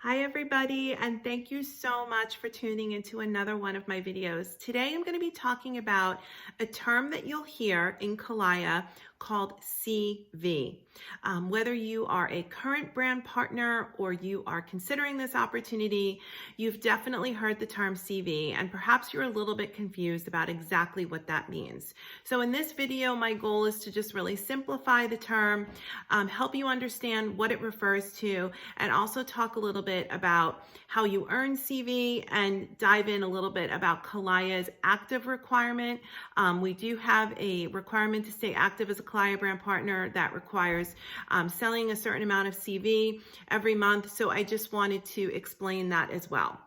Hi everybody, and thank you so much for tuning into another one of my videos. Today I'm going to be talking about a term that you'll hear in Kalaia called CV. Whether you are a current brand partner or you are considering this opportunity, you've definitely heard the term CV, and perhaps you're a little bit confused about exactly what that means. So in this video, my goal is to just really simplify the term, help you understand what it refers to, and also talk a little bit about how you earn CV and dive in a little bit about Kalaia's active requirement. We do have a requirement to stay active as a Kalaia brand partner that requires selling a certain amount of CV every month. So I just wanted to explain that as well.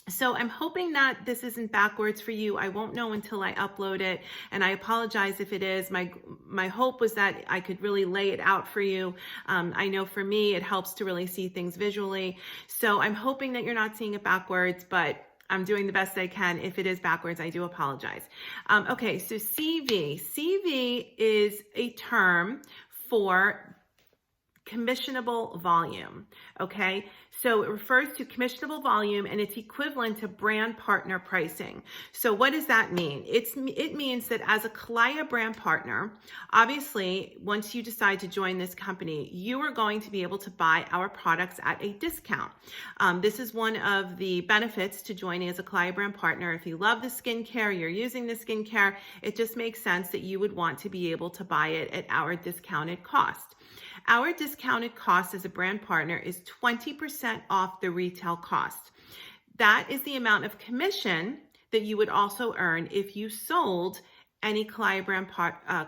So I'm hoping that this isn't backwards for you. I won't know until I upload it, and I apologize if it is. My hope was that I could really lay it out for you. I know for me, it helps to really see things visually. So I'm hoping that you're not seeing it backwards, but I'm doing the best I can. If it is backwards, I do apologize. Okay, so CV. CV is a term for commissionable volume, okay? So it refers to commissionable volume and it's equivalent to brand partner pricing. So what does that mean? It means that as a Kalaia brand partner, obviously, once you decide to join this company, you are going to be able to buy our products at a discount. This is one of the benefits to joining as a Kalaia brand partner. If you love the skincare, you're using the skincare, it just makes sense that you would want to be able to buy it at our discounted cost. Our discounted cost as a brand partner is 20% off the retail cost. That is the amount of commission that you would also earn if you sold any Kalaia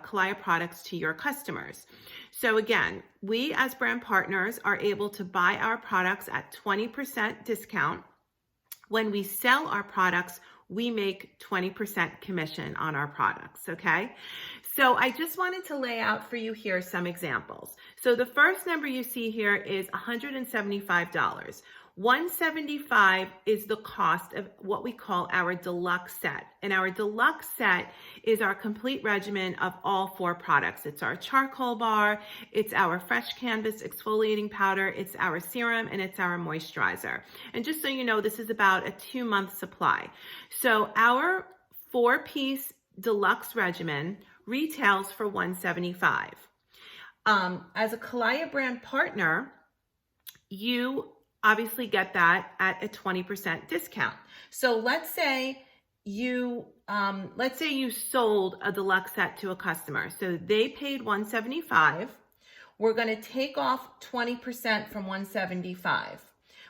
Kalaia products to your customers. So again, we as brand partners are able to buy our products at 20% discount. When we sell our products, we make 20% commission on our products, okay? So I just wanted to lay out for you here some examples. So the first number you see here is $175. $175 is the cost of what we call our deluxe set. And our deluxe set is our complete regimen of all 4 products. It's our charcoal bar, it's our fresh canvas exfoliating powder, it's our serum, and it's our moisturizer. And just so you know, this is about a 2-month supply. So our 4-piece deluxe regimen retails for $175. As a Kalaia brand partner, you obviously get that at a 20% discount. So let's say you sold a deluxe set to a customer. So they paid $175. We're going to take off 20% from $175,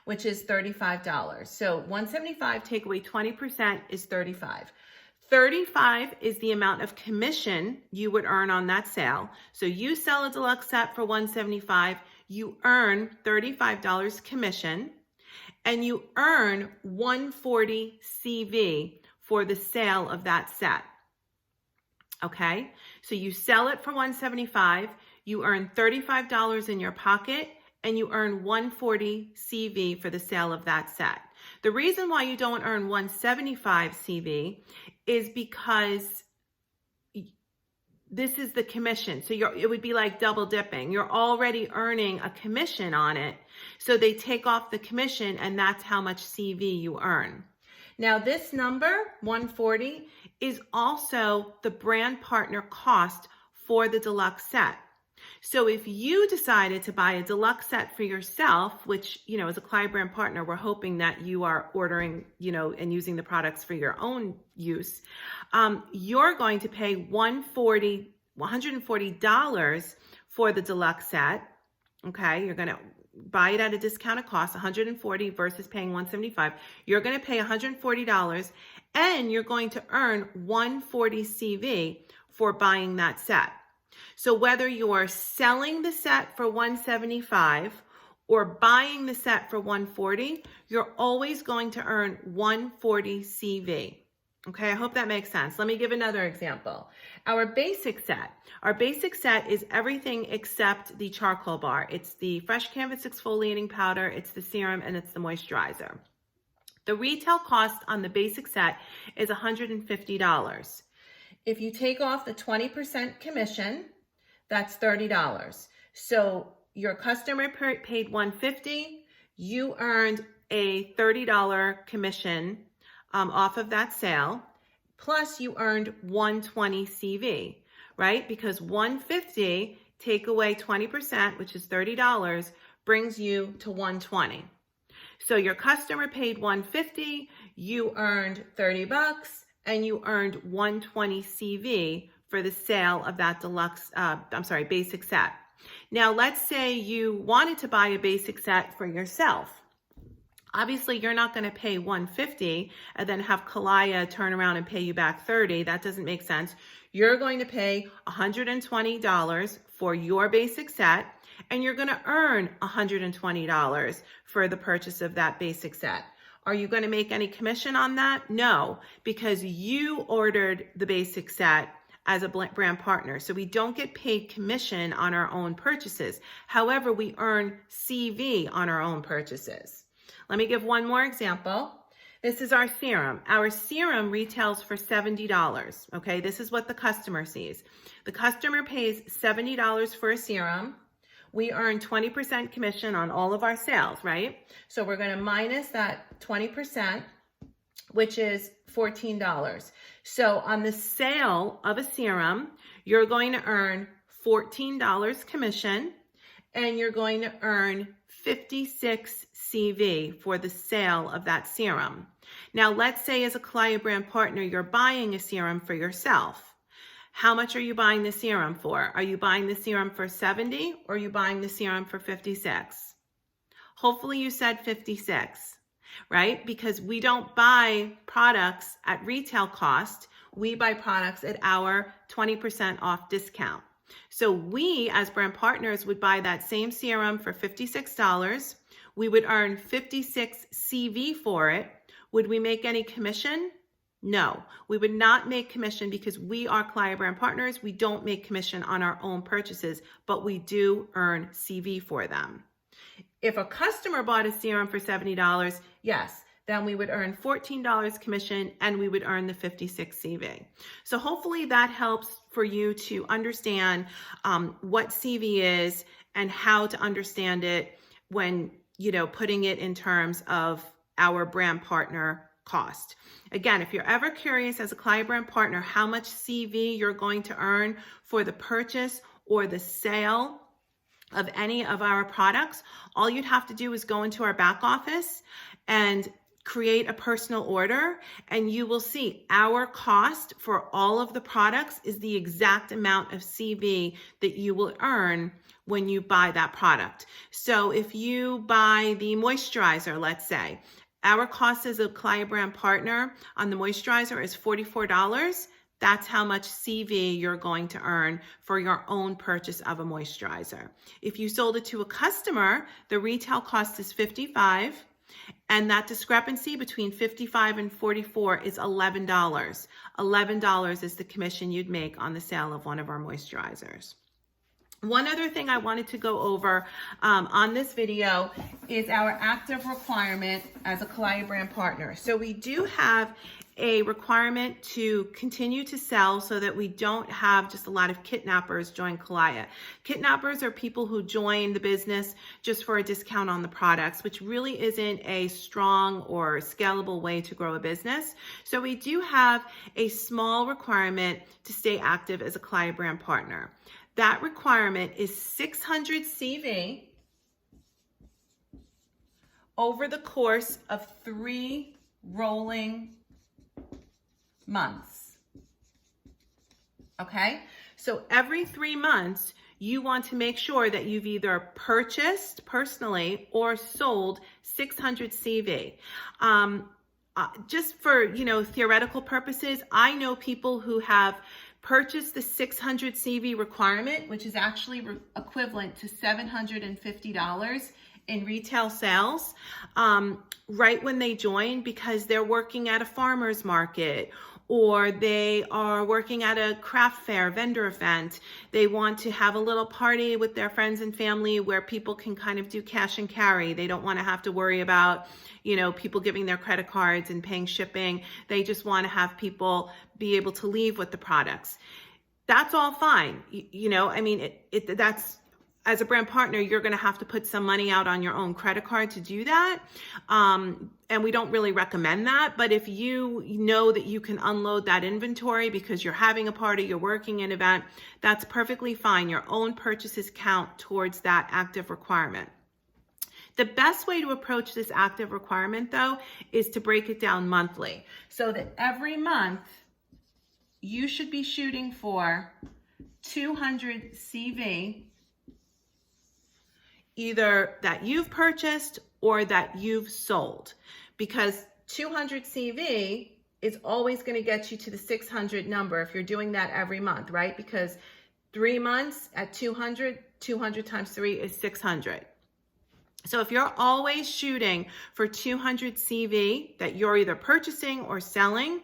which is $35. So $175 take away 20% is $35. $35 is the amount of commission you would earn on that sale. So you sell a deluxe set for $175, you earn $35 commission, and you earn $140 CV for the sale of that set. Okay, so you sell it for $175, you earn $35 in your pocket, and you earn $140 CV for the sale of that set. The reason why you don't earn $175 CV is because this is the commission. So it would be like double dipping. You're already earning a commission on it. So they take off the commission and that's how much CV you earn. Now this number, 140, is also the brand partner cost for the deluxe set. So if you decided to buy a deluxe set for yourself, which, as a Kalaia brand partner, we're hoping that you are ordering, and using the products for your own use, you're going to pay $140 for the deluxe set. Okay, you're going to buy it at a discounted cost, $140 versus paying $175. You're going to pay $140 and you're going to earn $140 CV for buying that set. So whether you're selling the set for $175 or buying the set for $140, you're always going to earn $140 CV. Okay, I hope that makes sense. Let me give another example. Our basic set is everything except the charcoal bar. It's the fresh canvas exfoliating powder, it's the serum, and it's the moisturizer. The retail cost on the basic set is $150. If you take off the 20% commission, that's $30. So your customer paid $150, you earned a $30 commission off of that sale, plus you earned 120 CV, right? Because 150 take away 20%, which is $30, brings you to 120. So your customer paid 150, you earned 30 bucks, and you earned 120 CV for the sale of that basic set. Now, let's say you wanted to buy a basic set for yourself. Obviously, you're not going to pay 150 and then have Kalaia turn around and pay you back 30. That doesn't make sense. You're going to pay $120 for your basic set, and you're going to earn $120 for the purchase of that basic set. Are you going to make any commission on that? No, because you ordered the basic set as a brand partner. So we don't get paid commission on our own purchases. However, we earn CV on our own purchases. Let me give one more example. This is our serum. Our serum retails for $70, okay? This is what the customer sees. The customer pays $70 for a serum. We earn 20% commission on all of our sales, right? So we're gonna minus that 20%, which is $14. So on the sale of a serum, you're going to earn $14 commission, and you're going to earn 56 CV for the sale of that serum. Now, let's say as a Kalaia brand partner, you're buying a serum for yourself. How much are you buying the serum for? Are you buying the serum for 70 or are you buying the serum for 56? Hopefully you said 56, right? Because we don't buy products at retail cost. We buy products at our 20% off discount. So we, as brand partners, would buy that same serum for $56. We would earn 56 CV for it. Would we make any commission? No, we would not make commission because we are Kalaia brand partners. We don't make commission on our own purchases, but we do earn CV for them. If a customer bought a serum for $70, yes, then we would earn $14 commission and we would earn the 56 CV. So hopefully that helps for you to understand what CV is and how to understand it when, putting it in terms of our brand partner cost. Again, if you're ever curious as a Kalaia brand partner how much CV you're going to earn for the purchase or the sale of any of our products, all you'd have to do is go into our back office and create a personal order, and you will see our cost for all of the products is the exact amount of CV that you will earn when you buy that product. So if you buy the moisturizer, let's say, our cost as a Kalaia brand partner on the moisturizer is $44. That's how much CV you're going to earn for your own purchase of a moisturizer. If you sold it to a customer, the retail cost is $55, and that discrepancy between $55 and $44 is $11. $11 is the commission you'd make on the sale of one of our moisturizers. One other thing I wanted to go over on this video is our active requirement as a Kalaia brand partner. So we do have a requirement to continue to sell so that we don't have just a lot of kidnappers join Kalaia. Kidnappers are people who join the business just for a discount on the products, which really isn't a strong or scalable way to grow a business. So we do have a small requirement to stay active as a Kalaia brand partner. That requirement is 600 CV over the course of 3 rolling months. Okay? So every 3 months, you want to make sure that you've either purchased personally or sold 600 CV. Just for, theoretical purposes, I know people who have purchased the 600 CV requirement, which is actually equivalent to $750 in retail sales, right when they join, because they're working at a farmer's market or they are working at a craft fair vendor event. They want to have a little party with their friends and family where people can kind of do cash and carry. They don't want to have to worry about, people giving their credit cards and paying shipping. They just want to have people be able to leave with the products. That's all fine. That's as a brand partner, you're going to have to put some money out on your own credit card to do that. And we don't really recommend that. But if you know that you can unload that inventory because you're having a party, you're working an event, that's perfectly fine. Your own purchases count towards that active requirement. The best way to approach this active requirement, though, is to break it down monthly, so that every month you should be shooting for 200 CV, either that you've purchased or that you've sold, because 200 CV is always going to get you to the 600 number if you're doing that every month, right? Because 3 months at 200, 200 times 3 is 600. So if you're always shooting for 200 CV that you're either purchasing or selling,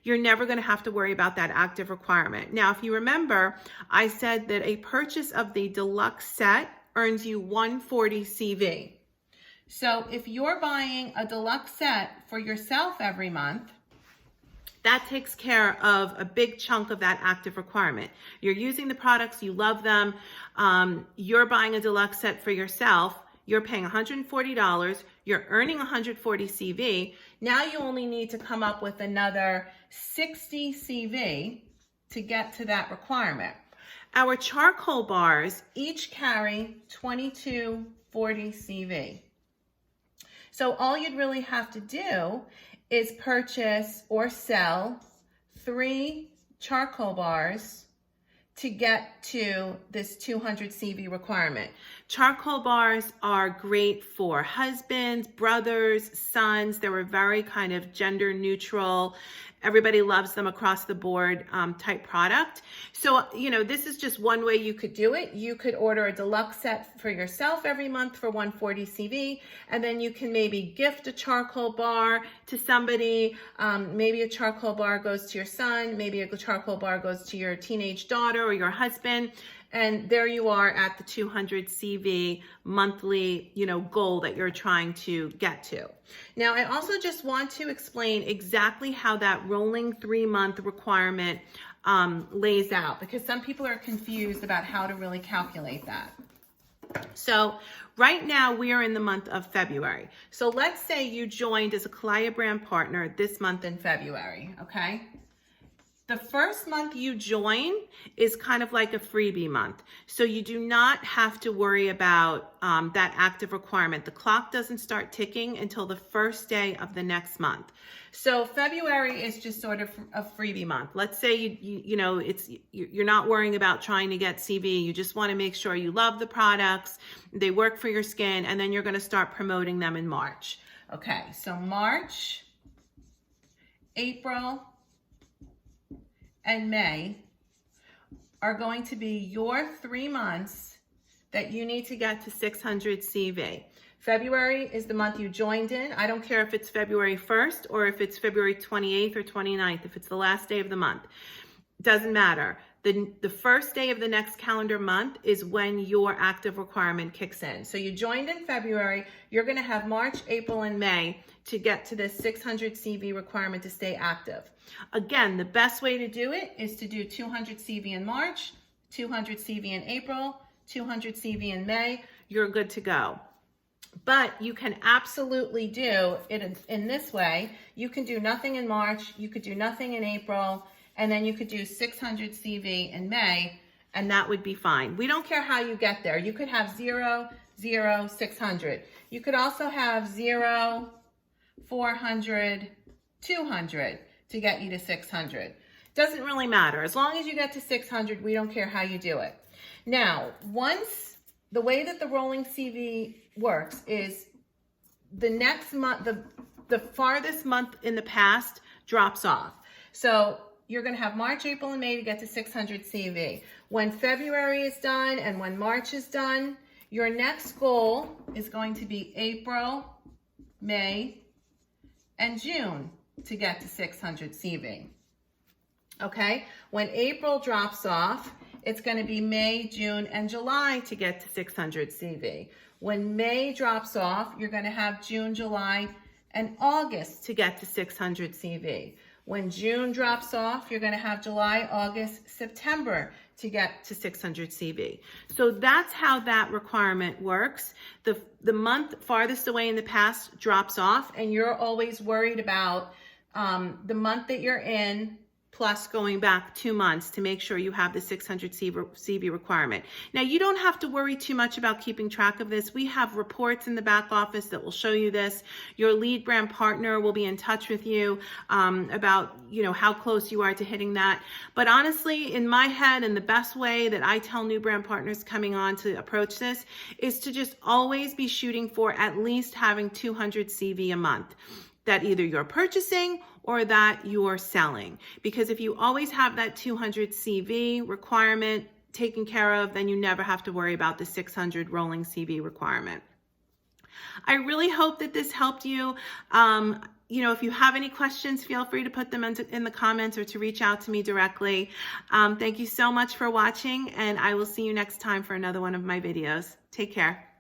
you're never going to have to worry about that active requirement. Now, if you remember, I said that a purchase of the deluxe set earns you 140 CV. So if you're buying a deluxe set for yourself every month, that takes care of a big chunk of that active requirement. You're using the products, you love them, you're buying a deluxe set for yourself, you're paying $140, you're earning 140 CV. Now you only need to come up with another 60 CV to get to that requirement. Our charcoal bars each carry 2240 CV. So all you'd really have to do is purchase or sell 3 charcoal bars to get to this 200 CV requirement. Charcoal bars are great for husbands, brothers, sons. They're a very kind of gender neutral, everybody loves them across the board type product. So, you know, this is just one way you could do it. You could order a deluxe set for yourself every month for 140 CV, and then you can maybe gift a charcoal bar to somebody. Maybe a charcoal bar goes to your son, maybe a charcoal bar goes to your teenage daughter or your husband. And there you are at the 200 CV monthly, you know, goal that you're trying to get to. Now, I also just want to explain exactly how that rolling 3-month requirement lays out, because some people are confused about how to really calculate that. So right now we are in the month of February. So let's say you joined as a Kalaia brand partner this month in February, okay? The first month you join is kind of like a freebie month. So you do not have to worry about that active requirement. The clock doesn't start ticking until the first day of the next month. So February is just sort of a freebie month. Let's say you're not worrying about trying to get CV. You just want to make sure you love the products, they work for your skin, and then you're going to start promoting them in March. Okay, so March, April, and May are going to be your 3 months that you need to get to 600 CV. February is the month you joined in. I don't care if it's February 1st or if it's February 28th or 29th, if it's the last day of the month. Doesn't matter. The first day of the next calendar month is when your active requirement kicks in. So you joined in February, you're gonna have March, April, and May to get to this 600 CV requirement to stay active. Again, the best way to do it is to do 200 CV in March, 200 CV in April, 200 CV in May, you're good to go. But you can absolutely do it in this way. You can do nothing in March, you could do nothing in April, and then you could do 600 CV in May, and that would be fine. We don't care how you get there. You could have 0, 0, 600. You could also have 0, 400, 200 to get you to 600. Doesn't really matter. As long as you get to 600, we don't care how you do it. Now, once the way that the rolling CV works is the next month, the farthest month in the past drops off. So you're going to have March, April, and May to get to 600 CV. When February is done and when March is done, your next goal is going to be April, May, and June to get to 600 CV. Okay? When April drops off, it's going to be May, June, and July to get to 600 CV. When May drops off, you're going to have June, July, and August to get to 600 CV. When June drops off, you're going to have July, August, September to get to 600 CV. So that's how that requirement works. The month farthest away in the past drops off, and you're always worried about the month that you're in plus going back 2 months to make sure you have the 600 CV requirement. Now, you don't have to worry too much about keeping track of this. We have reports in the back office that will show you this. Your lead brand partner will be in touch with you about how close you are to hitting that. But honestly, in my head, and the best way that I tell new brand partners coming on to approach this is to just always be shooting for at least having 200 CV a month that either you're purchasing or that you're selling. Because if you always have that 200 CV requirement taken care of, then you never have to worry about the 600 rolling CV requirement. I really hope that this helped you. If you have any questions, feel free to put them in the comments or to reach out to me directly. Thank you so much for watching, and I will see you next time for another one of my videos. Take care.